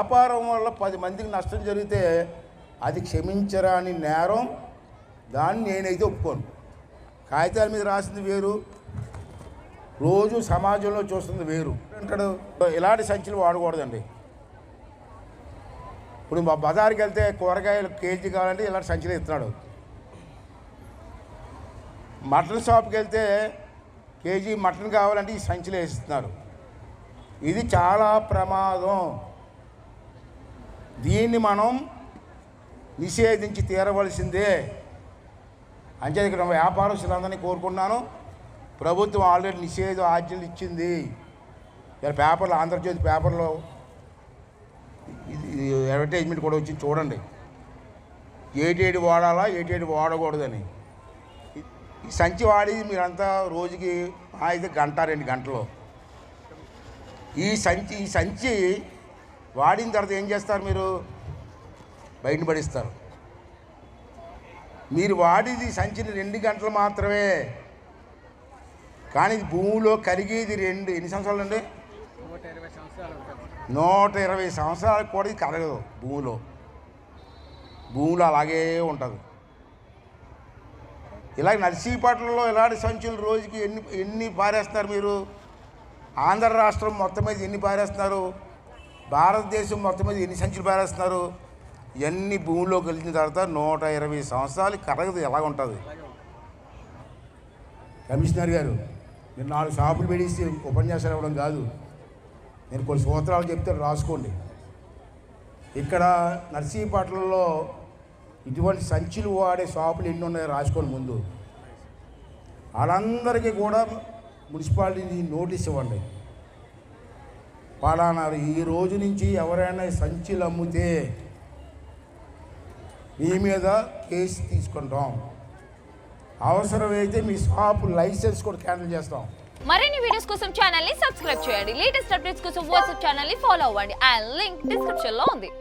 వ్యాపారం వల్ల 10 మందికి నష్టం జరిగితే అది క్షమించరాని నేరం. దాన్ని నేనైతే ఒప్పుకోను. కాగితాల మీద రాసింది వేరు, రోజు సమాజంలో చూస్తుంది వేరు. అంటాడు ఇలాంటి సంచులు వాడకూడదండి. ఇప్పుడు మా బజార్కి వెళ్తే కూరగాయలు కేజీ కావాలంటే ఇలాంటి సంచులు ఇస్తున్నాడు. మటన్ షాప్కి వెళ్తే కేజీ మటన్ కావాలంటే ఈ సంచులు వేసిస్తున్నారు. ఇది చాలా ప్రమాదం. దీన్ని మనం నిషేధించి తీరవలసిందే. అంటే ఇక్కడ వ్యాపారస్తులందరినీ కోరుకున్నాను. ప్రభుత్వం ఆల్రెడీ నిషేధ ఆజ్ఞలు ఇచ్చింది. ఇలా పేపర్లో, ఆంధ్రజ్యోతి పేపర్లో ఇది అడ్వర్టైజ్మెంట్ కూడా వచ్చి చూడండి. ఏటేటి వాడాలా, ఏటేటి వాడకూడదని. ఈ సంచి వాడి మీరంతా రోజుకి అయితే 1-2 గంటలు ఈ సంచి వాడిన తర్వాత ఏం చేస్తారు? మీరు బయట పడిస్తారు. మీరు వాడేది సంచిని 2 గంటలు మాత్రమే, కానీ భూమిలో కరిగేది ఎన్ని సంవత్సరాలు అండి? 120 సంవత్సరాలకు కూడా ఇది కరగదు. భూమిలో అలాగే ఉంటుంది. ఇలాగ నర్సీపట్నంలో ఇలాంటి సంచులు రోజుకి ఎన్ని పారేస్తున్నారు మీరు? ఆంధ్ర రాష్ట్రం మొత్తం మీద ఎన్ని పారేస్తున్నారు? భారతదేశం మొత్తం మీద ఎన్ని సంచులు పారేస్తున్నారు? ఇవన్నీ భూమిలో కలిసిన తర్వాత 120 సంవత్సరాలు కరగదు. ఎలాగ ఉంటుంది? కమిషనర్ గారు, మీరు 4 షాపులు పెడిసి ఉపన్యాసాలు ఇవ్వడం కాదు. నేను కొన్ని సూత్రాలు చెప్తే రాసుకోండి. ఇక్కడ నర్సీపట్నంలో ఇటువంటి సంచులు వాడే షాపులు ఎన్ని ఉన్నాయో రాసుకోండి ముందు. వాళ్ళందరికీ కూడా మున్సిపాలిటీ నోటీస్ ఇవ్వండి. పలానా ఈ రోజు నుంచి ఎవరైనా సంచులు అమ్మితే మీ మీద కేసు తీసుకుంటాం. అవసరమైతే మీ షాపు లైసెన్స్ కూడా క్యాన్సిల్ చేస్తాం. మరిన్ని వీడియోస్ కోసం ఛానల్ ని సబ్స్క్రైబ్ చేయండి. లేటెస్ట్ అప్డేట్స్ కోసం వాట్సాప్ ఛానల్ ని ఫాలో అవ్వండి. ఆ లింక్ డిస్క్రిప్షన్ లో ఉంది.